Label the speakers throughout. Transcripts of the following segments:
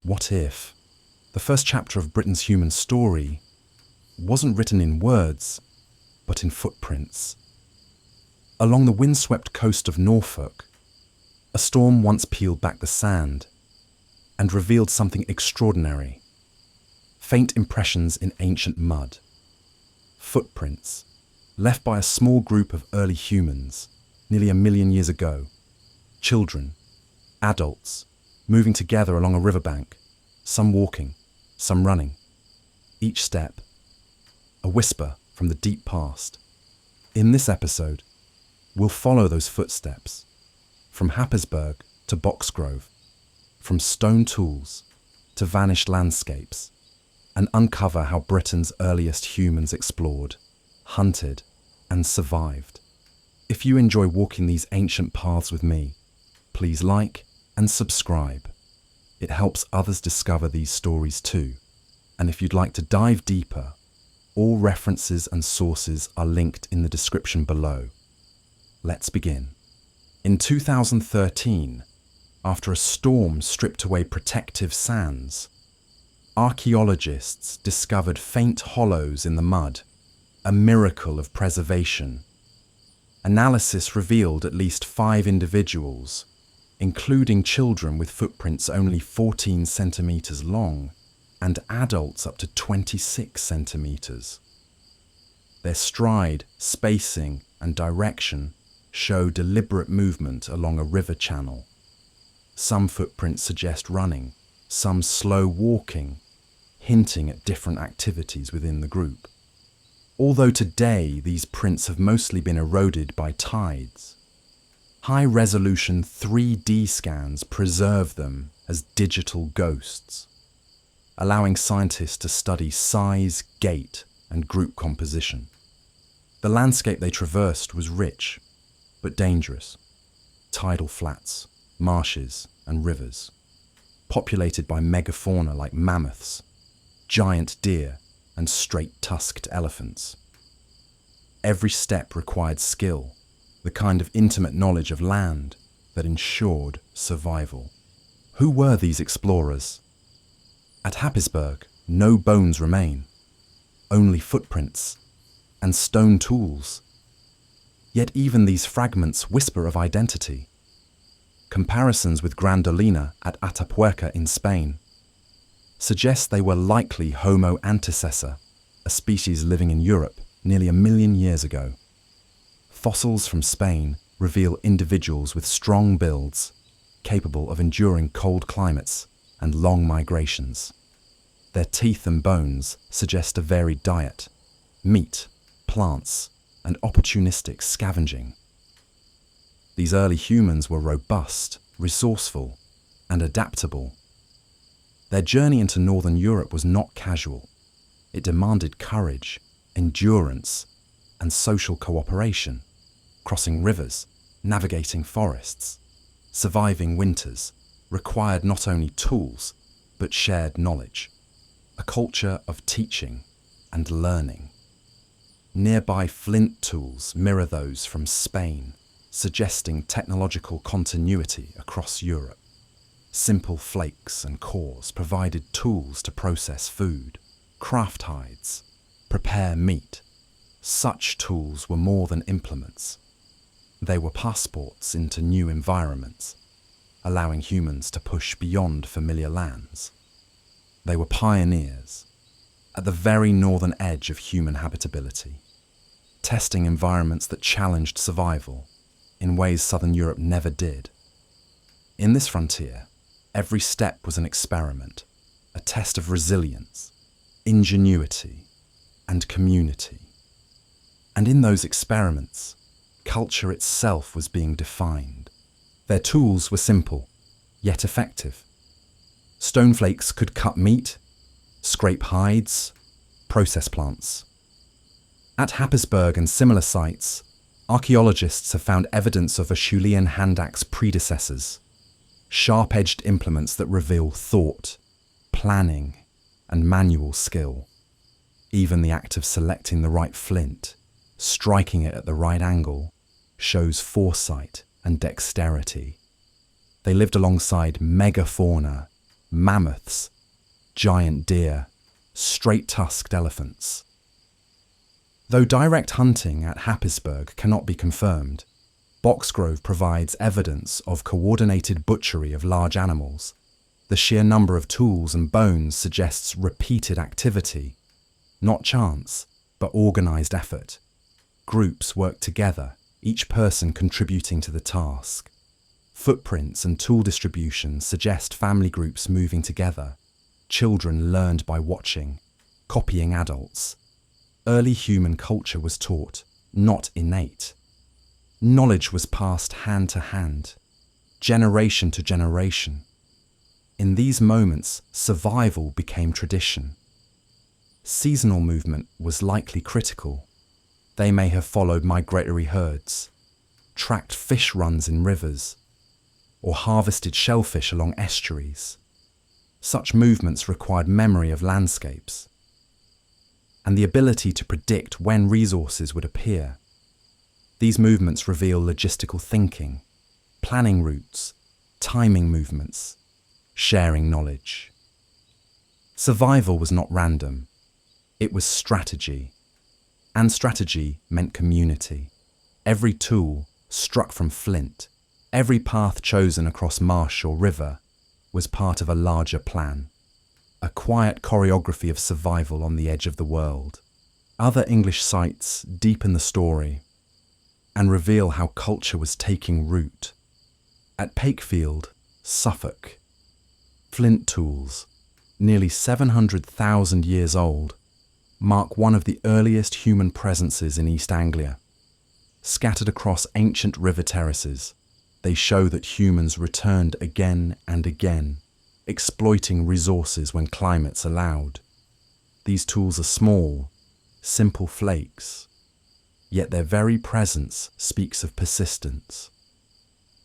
Speaker 1: What if the first chapter of Britain's human story wasn't written in words, but in footprints? Along the windswept coast of Norfolk, a storm once peeled back the sand and revealed something extraordinary. Faint impressions in ancient mud. Footprints left by a small group of early humans nearly 1 million years ago. Children, adults, moving together along a riverbank, some walking, some running. Each step, a whisper from the deep past. In this episode, we'll follow those footsteps, from Happisburgh to Boxgrove, from stone tools to vanished landscapes, and uncover how Britain's earliest humans explored, hunted, and survived. If you enjoy walking these ancient paths with me, please like and subscribe. It helps others discover these stories too. And if you'd like to dive deeper, all references and sources are linked in the description below. Let's begin. In 2013, after a storm stripped away protective sands, archaeologists discovered faint hollows in the mud, a miracle of preservation. Analysis revealed at least 5 individuals, including children with footprints only 14 centimeters long and adults up to 26 centimeters. Their stride, spacing, and direction show deliberate movement along a river channel. Some footprints suggest running, some slow walking, hinting at different activities within the group. Although today these prints have mostly been eroded by tides, high-resolution 3D scans preserve them as digital ghosts, allowing scientists to study size, gait, and group composition. The landscape they traversed was rich, but dangerous. Tidal flats, marshes, and rivers, populated by megafauna like mammoths, giant deer, and straight-tusked elephants. Every step required skill, the kind of intimate knowledge of land that ensured survival. Who were these explorers? At Happisburgh, no bones remain, only footprints and stone tools. Yet even these fragments whisper of identity. Comparisons with Grandolina at Atapuerca in Spain suggest they were likely Homo antecessor, a species living in Europe nearly 1 million years ago. Fossils from Spain reveal individuals with strong builds, capable of enduring cold climates and long migrations. Their teeth and bones suggest a varied diet: meat, plants, and opportunistic scavenging. These early humans were robust, resourceful, and adaptable. Their journey into northern Europe was not casual. It demanded courage, endurance, and social cooperation, crossing rivers, navigating forests, surviving winters required not only tools, but shared knowledge, a culture of teaching and learning. Nearby flint tools mirror those from Spain, suggesting technological continuity across Europe. Simple flakes and cores provided tools to process food, craft hides, prepare meat. Such tools were more than implements. They were passports into new environments, allowing humans to push beyond familiar lands. They were pioneers, at the very northern edge of human habitability, testing environments that challenged survival in ways southern Europe never did. In this frontier, every step was an experiment, a test of resilience, ingenuity, and community. And in those experiments, culture itself was being defined. Their tools were simple, yet effective. Stone flakes could cut meat, scrape hides, process plants. At Happisburgh and similar sites, archaeologists have found evidence of Acheulean hand axe predecessors, sharp-edged implements that reveal thought, planning, and manual skill. Even the act of selecting the right flint, striking it at the right angle, shows foresight and dexterity. They lived alongside megafauna, mammoths, giant deer, straight-tusked elephants. Though direct hunting at Happisburgh cannot be confirmed, Boxgrove provides evidence of coordinated butchery of large animals. The sheer number of tools and bones suggests repeated activity, not chance, but organised effort. Groups work together, each person contributing to the task. Footprints and tool distribution suggest family groups moving together. Children learned by watching, copying adults. Early human culture was taught, not innate. Knowledge was passed hand to hand, generation to generation. In these moments, survival became tradition. Seasonal movement was likely critical. They may have followed migratory herds, tracked fish runs in rivers, or harvested shellfish along estuaries. Such movements required memory of landscapes and the ability to predict when resources would appear. These movements reveal logistical thinking, planning routes, timing movements, sharing knowledge. Survival was not random, it was strategy. And strategy meant community. Every tool struck from flint, every path chosen across marsh or river was part of a larger plan. A quiet choreography of survival on the edge of the world. Other English sites deepen the story and reveal how culture was taking root. At Pakefield, Suffolk, flint tools, nearly 700,000 years old, mark one of the earliest human presences in East Anglia. Scattered across ancient river terraces, they show that humans returned again and again, exploiting resources when climates allowed. These tools are small, simple flakes, yet their very presence speaks of persistence.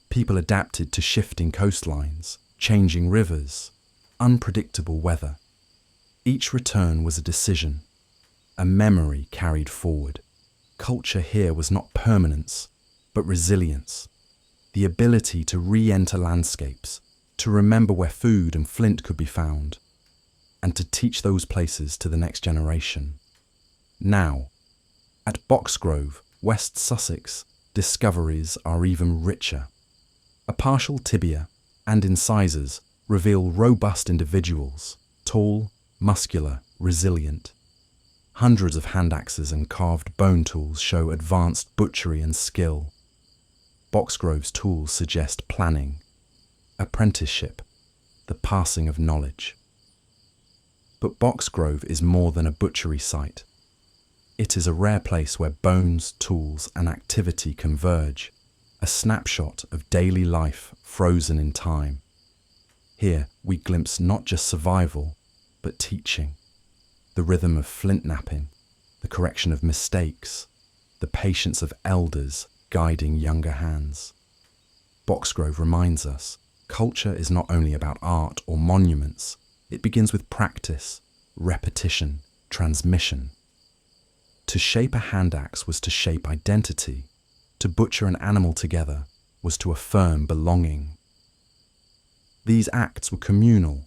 Speaker 1: People adapted to shifting coastlines, changing rivers, unpredictable weather. Each return was a decision, a memory carried forward. Culture here was not permanence, but resilience. The ability to re-enter landscapes, to remember where food and flint could be found, and to teach those places to the next generation. Now, at Boxgrove, West Sussex, discoveries are even richer. A partial tibia and incisors reveal robust individuals, tall, muscular, resilient. Hundreds of hand axes and carved bone tools show advanced butchery and skill. Boxgrove's tools suggest planning, apprenticeship, the passing of knowledge. But Boxgrove is more than a butchery site. It is a rare place where bones, tools, and activity converge, a snapshot of daily life frozen in time. Here we glimpse not just survival, but teaching. The rhythm of flint knapping, the correction of mistakes, the patience of elders guiding younger hands. Boxgrove reminds us, culture is not only about art or monuments, it begins with practice, repetition, transmission. To shape a hand axe was to shape identity. To butcher an animal together was to affirm belonging. These acts were communal,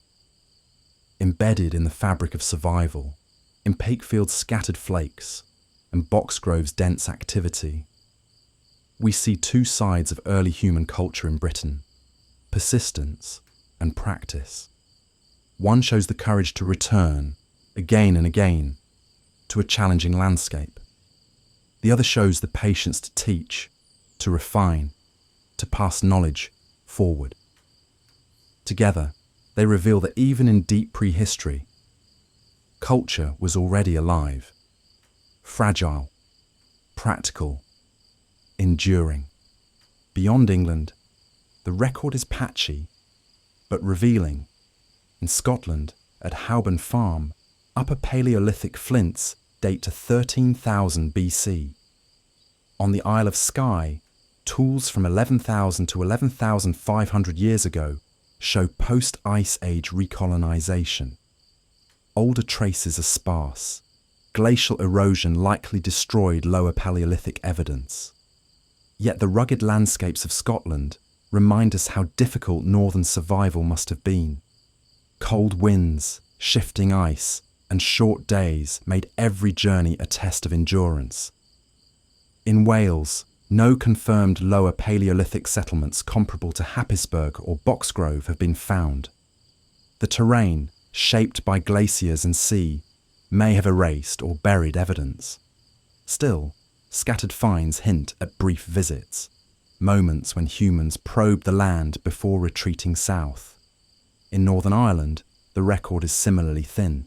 Speaker 1: embedded in the fabric of survival, in Pakefield's scattered flakes and Boxgrove's dense activity. We see two sides of early human culture in Britain, persistence and practice. One shows the courage to return, again and again, to a challenging landscape. The other shows the patience to teach, to refine, to pass knowledge forward. Together, they reveal that even in deep prehistory, culture was already alive, fragile, practical, enduring. Beyond England, the record is patchy, but revealing. In Scotland, at Houben Farm, Upper Paleolithic flints date to 13,000 BC. On the Isle of Skye, tools from 11,000 to 11,500 years ago show post-Ice Age recolonization. Older traces are sparse. Glacial erosion likely destroyed Lower Paleolithic evidence. Yet the rugged landscapes of Scotland remind us how difficult northern survival must have been. Cold winds, shifting ice, and short days made every journey a test of endurance. In Wales, no confirmed lower Paleolithic settlements comparable to Happisburgh or Boxgrove have been found. The terrain, shaped by glaciers and sea, may have erased or buried evidence. Still, scattered finds hint at brief visits, moments when humans probed the land before retreating south. In Northern Ireland, the record is similarly thin.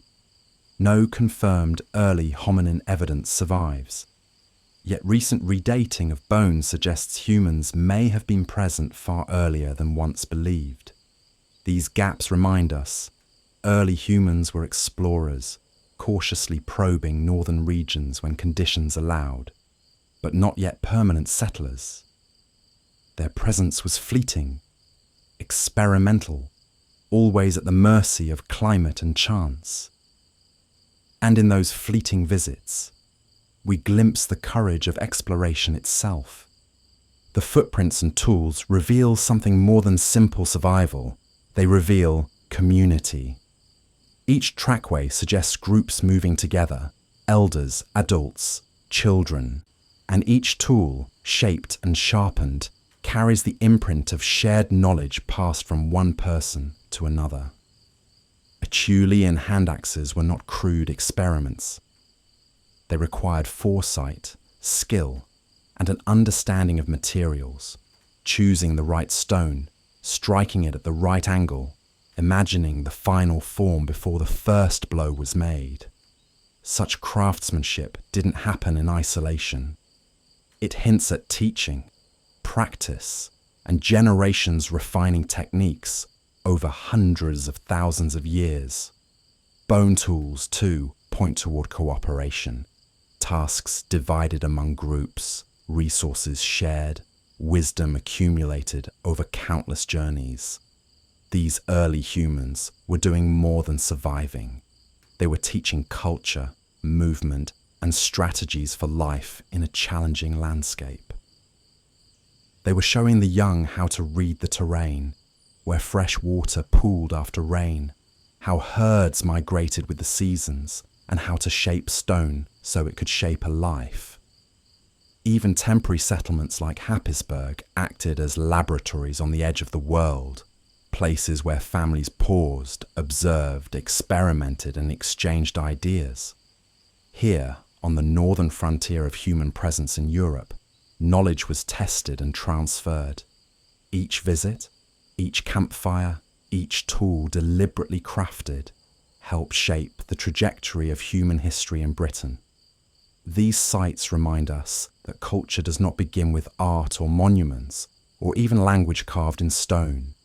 Speaker 1: No confirmed early hominin evidence survives. Yet recent redating of bones suggests humans may have been present far earlier than once believed. These gaps remind us early humans were explorers, cautiously probing northern regions when conditions allowed, but not yet permanent settlers. Their presence was fleeting, experimental, always at the mercy of climate and chance. And in those fleeting visits, we glimpse the courage of exploration itself. The footprints and tools reveal something more than simple survival. They reveal community. Each trackway suggests groups moving together, elders, adults, children, and each tool, shaped and sharpened, carries the imprint of shared knowledge passed from one person to another. Acheulean hand axes were not crude experiments. They required foresight, skill, and an understanding of materials, choosing the right stone, striking it at the right angle, imagining the final form before the first blow was made. Such craftsmanship didn't happen in isolation. It hints at teaching, practice, and generations refining techniques over hundreds of thousands of years. Bone tools, too, point toward cooperation. Tasks divided among groups, resources shared, wisdom accumulated over countless journeys. These early humans were doing more than surviving. They were teaching culture, movement, and strategies for life in a challenging landscape. They were showing the young how to read the terrain, where fresh water pooled after rain, how herds migrated with the seasons, and how to shape stone so it could shape a life. Even temporary settlements like Happisburgh acted as laboratories on the edge of the world, places where families paused, observed, experimented, and exchanged ideas. Here, on the northern frontier of human presence in Europe, knowledge was tested and transferred. Each visit, each campfire, each tool deliberately crafted, helped shape the trajectory of human history in Britain. These sites remind us that culture does not begin with art or monuments, or even language carved in stone.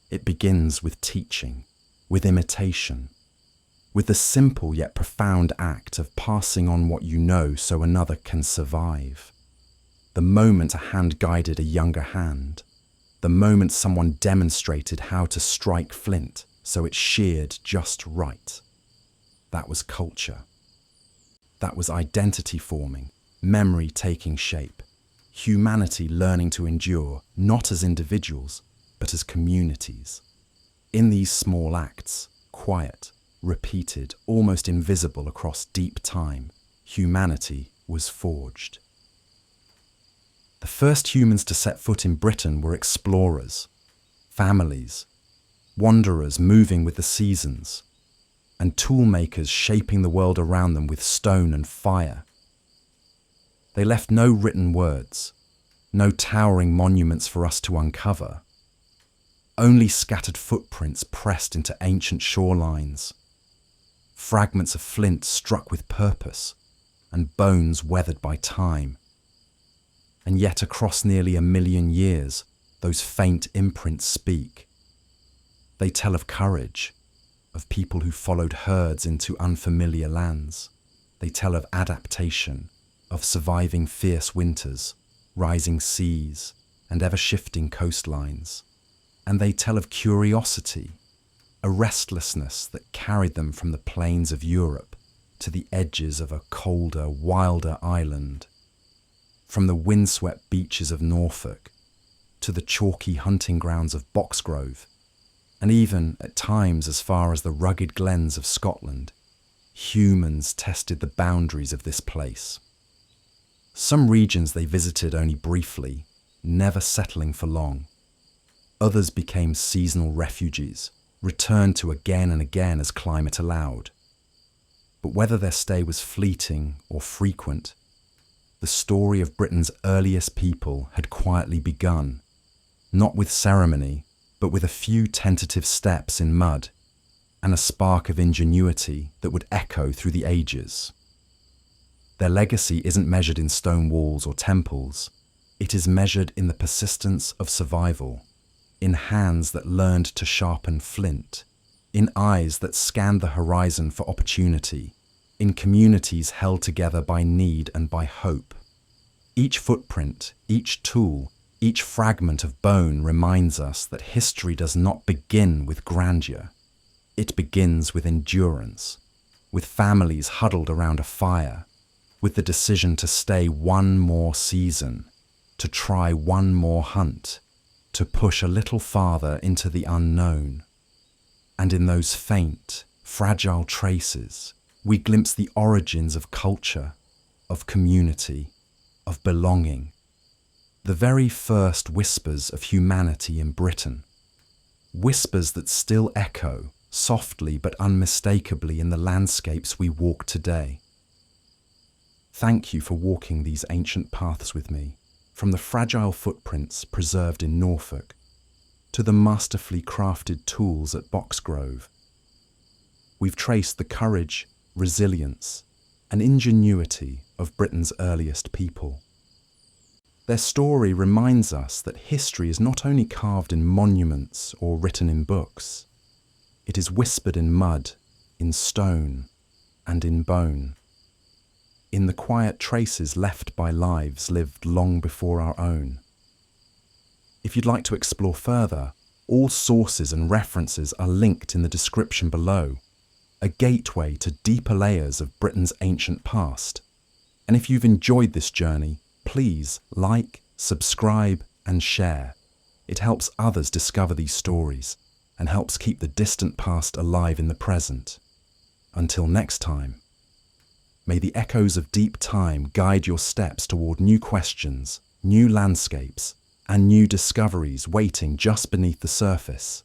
Speaker 1: It begins with teaching, with imitation, with the simple yet profound act of passing on what you know so another can survive. The moment a hand guided a younger hand, the moment someone demonstrated how to strike flint so it sheared just right. That was culture. That was identity forming, memory taking shape, humanity learning to endure, not as individuals, but as communities. In these small acts, quiet, repeated, almost invisible across deep time, humanity was forged. The first humans to set foot in Britain were explorers, families, wanderers moving with the seasons, and toolmakers shaping the world around them with stone and fire. They left no written words, no towering monuments for us to uncover, only scattered footprints pressed into ancient shorelines, fragments of flint struck with purpose, and bones weathered by time. And yet across nearly 1 million years, those faint imprints speak. They tell of courage, of people who followed herds into unfamiliar lands. They tell of adaptation, of surviving fierce winters, rising seas, and ever-shifting coastlines. And they tell of curiosity, a restlessness that carried them from the plains of Europe to the edges of a colder, wilder island, from the windswept beaches of Norfolk to the chalky hunting grounds of Boxgrove, and even, at times, as far as the rugged glens of Scotland, humans tested the boundaries of this place. Some regions they visited only briefly, never settling for long. Others became seasonal refugees, returned to again and again as climate allowed. But whether their stay was fleeting or frequent, the story of Britain's earliest people had quietly begun, not with ceremony, but with a few tentative steps in mud and a spark of ingenuity that would echo through the ages. Their legacy isn't measured in stone walls or temples. It is measured in the persistence of survival, in hands that learned to sharpen flint, in eyes that scanned the horizon for opportunity, in communities held together by need and by hope. Each footprint, each tool, each fragment of bone reminds us that history does not begin with grandeur. It begins with endurance, with families huddled around a fire, with the decision to stay one more season, to try one more hunt, to push a little farther into the unknown. And in those faint, fragile traces, we glimpse the origins of culture, of community, of belonging, the very first whispers of humanity in Britain, whispers that still echo, softly but unmistakably, in the landscapes we walk today. Thank you for walking these ancient paths with me, from the fragile footprints preserved in Norfolk to the masterfully crafted tools at Boxgrove. We've traced the courage, resilience, and ingenuity of Britain's earliest people. Their story reminds us that history is not only carved in monuments or written in books. It is whispered in mud, in stone, and in bone, in the quiet traces left by lives lived long before our own. If you'd like to explore further, all sources and references are linked in the description below, a gateway to deeper layers of Britain's ancient past. And if you've enjoyed this journey, please like, subscribe, and share. It helps others discover these stories and helps keep the distant past alive in the present. Until next time, may the echoes of deep time guide your steps toward new questions, new landscapes, and new discoveries waiting just beneath the surface.